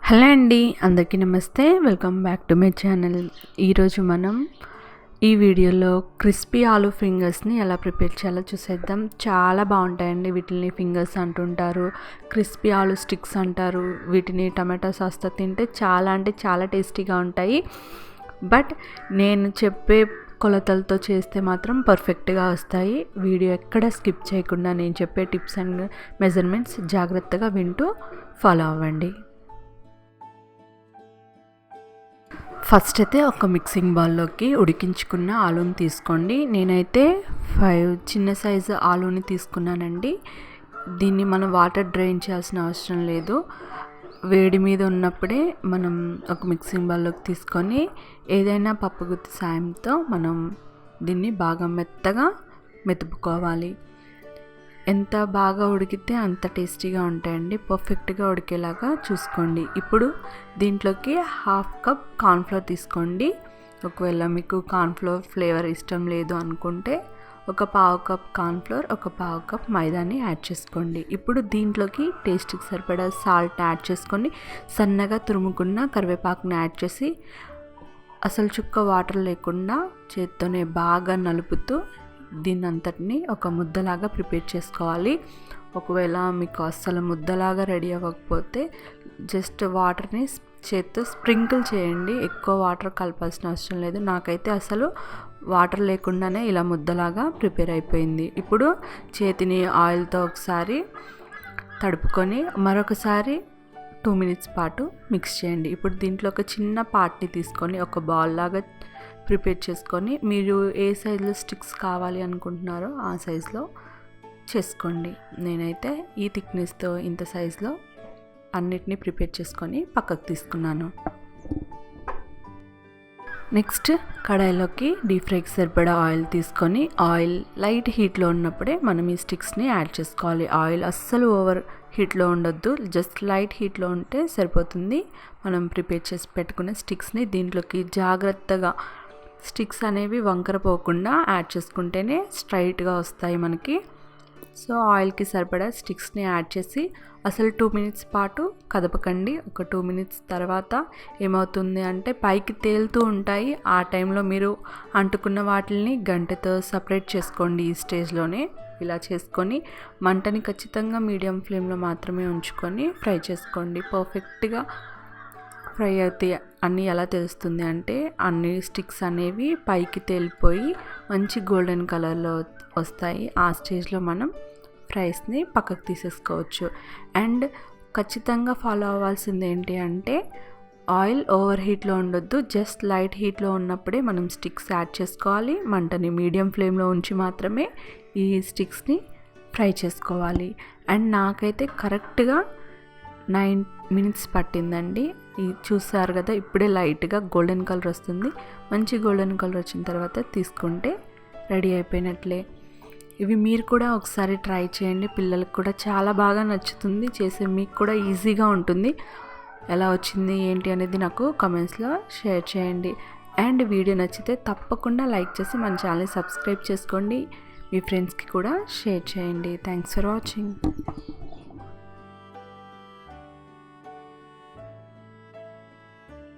Hello అండి, అందరికీ నమస్తే. Welcome back to my channel. ఈరోజు మనం ఈ వీడియోలో క్రిస్పీ ఆలూ ఫింగర్స్ని ఎలా ప్రిపేర్ చేయాలో చూసేద్దాం. చాలా బాగుంటాయండి. వీటిని ఫింగర్స్ అంటుంటారు, క్రిస్పీ ఆలూ స్టిక్స్ అంటారు. వీటిని టమాటా సాస్తో తింటే చాలా అంటే చాలా టేస్టీగా ఉంటాయి. బట్ నేను చెప్పే కొలతలతో చేస్తే మాత్రం పర్ఫెక్ట్గా వస్తాయి. వీడియో ఎక్కడ స్కిప్ చేయకుండా నేను చెప్పే టిప్స్ అండ్ మెజర్మెంట్స్ జాగ్రత్తగా వింటూ ఫాలో అవ్వండి. ఫస్ట్ అయితే ఒక మిక్సింగ్ బౌల్లోకి ఉడికించుకున్న ఆలూని తీసుకోండి. నేనైతే 5 చిన్న సైజు ఆలూని తీసుకున్నానండి. దీన్ని మనం వాటర్ డ్రైన్ చేయాల్సిన అవసరం లేదు. వేడి మీద ఉన్నప్పుడే మనం ఒక మిక్సింగ్ బౌల్లోకి తీసుకొని ఏదైనా పప్పు గుత్తి సాయంతో మనం దీన్ని బాగా మెత్తగా మెతుపుకోవాలి. ఎంత బాగా ఉడికితే అంత టేస్టీగా ఉంటాయండి. పర్ఫెక్ట్గా ఉడికేలాగా చూసుకోండి. ఇప్పుడు దీంట్లోకి 1/2 కప్ కార్న్ఫ్లోర్ తీసుకోండి. ఒకవేళ మీకు కార్న్ఫ్లోర్ ఫ్లేవర్ ఇష్టం లేదు అనుకుంటే ఒక 1/2 కప్ కార్న్ఫ్లోర్, ఒక 1/2 కప్ మైదాని యాడ్ చేసుకోండి. ఇప్పుడు దీంట్లోకి టేస్ట్కి సరిపడా సాల్ట్ యాడ్ చేసుకొని సన్నగా తురుముకున్న కరివేపాకుని యాడ్ చేసి అసలు చుక్క వాటర్ లేకుండా చేత్తోనే బాగా నలుపుతూ దీన్ని అంతటిని ఒక ముద్దలాగా ప్రిపేర్ చేసుకోవాలి. ఒకవేళ మీకు అస్సలు ముద్దలాగా రెడీ అవ్వకపోతే జస్ట్ వాటర్ని చేత్తో స్ప్రింకిల్ చేయండి. ఎక్కువ వాటర్ కలపాల్సిన అవసరం లేదు. నాకైతే అసలు వాటర్ లేకుండానే ఇలా ముద్దలాగా ప్రిపేర్ అయిపోయింది. ఇప్పుడు చేతిని ఆయిల్తో ఒకసారి తడుపుకొని మరొకసారి 2 మినిట్స్ పాటు మిక్స్ చేయండి. ఇప్పుడు దీంట్లో ఒక చిన్న పార్ట్ని తీసుకొని ఒక బాల్ లాగా ప్రిపేర్ చేసుకొని మీరు ఏ సైజులో స్టిక్స్ కావాలి అనుకుంటున్నారో ఆ సైజులో చేసుకోండి. నేనైతే ఈ థిక్నెస్తో ఇంత సైజులో అన్నిటినీ ప్రిపేర్ చేసుకొని పక్కకు తీసుకున్నాను. నెక్స్ట్ కడాయిలోకి డీప్ ఫ్రైకి సరిపడా ఆయిల్ తీసుకొని ఆయిల్ లైట్ హీట్లో ఉన్నప్పుడే మనం ఈ స్టిక్స్ని యాడ్ చేసుకోవాలి. ఆయిల్ అస్సలు ఓవర్ హీట్లో ఉండొద్దు, జస్ట్ లైట్ హీట్లో ఉంటే సరిపోతుంది. మనం ప్రిపేర్ చేసి పెట్టుకున్న స్టిక్స్ని దీంట్లోకి జాగ్రత్తగా స్టిక్స్ అనేవి వంకర పోకుండా యాడ్ చేసుకుంటేనే స్ట్రైట్గా వస్తాయి మనకి. సో ఆయిల్కి సరిపడా స్టిక్స్ని యాడ్ చేసి అసలు 2 మినిట్స్ పాటు కదపకండి. ఒక 2 మినిట్స్ తర్వాత ఏమవుతుంది అంటే పైకి తేలుతూ ఉంటాయి. ఆ టైంలో మీరు అంటుకున్న వాటిని గంటెతో సపరేట్ చేసుకోండి. ఈ స్టేజ్లోనే ఇలా చేసుకొని మంటని ఖచ్చితంగా మీడియం ఫ్లేమ్లో మాత్రమే ఉంచుకొని ఫ్రై చేసుకోండి. పర్ఫెక్ట్గా ఫ్రై అవుతాయి. అన్నీ ఎలా తెలుస్తుంది అంటే అన్ని స్టిక్స్ అనేవి పైకి తేలిపోయి మంచి గోల్డెన్ కలర్లో వస్తాయి. ఆ స్టేజ్లో మనం ఫ్రైస్ని పక్కకు తీసేసుకోవచ్చు. అండ్ ఖచ్చితంగా ఫాలో అవ్వాల్సింది ఏంటి అంటే ఆయిల్ ఓవర్ హీట్లో ఉండొద్దు, జస్ట్ లైట్ హీట్లో ఉన్నప్పుడే మనం స్టిక్స్ యాడ్ చేసుకోవాలి. మంటని మీడియం ఫ్లేమ్లో ఉంచి మాత్రమే ఈ స్టిక్స్ని ఫ్రై చేసుకోవాలి. అండ్ నాకైతే కరెక్ట్గా 9 మినిట్స్ పట్టిందండి. ఇది చూసారు కదా, ఇప్పుడే లైట్గా గోల్డెన్ కలర్ వస్తుంది. మంచి గోల్డెన్ కలర్ వచ్చిన తర్వాత తీసుకుంటే రెడీ అయిపోయినట్లే. ఇవి మీరు కూడా ఒకసారి ట్రై చేయండి. పిల్లలకు కూడా చాలా బాగా నచ్చుతుంది. చేసే మీకు కూడా ఈజీగా ఉంటుంది. ఎలా వచ్చింది ఏంటి అనేది నాకు కామెంట్స్లో షేర్ చేయండి. అండ్ వీడియో నచ్చితే తప్పకుండా లైక్ చేసి మన ఛానల్ని సబ్స్క్రైబ్ చేసుకోండి. మీ ఫ్రెండ్స్కి కూడా షేర్ చేయండి. Thanks for watching.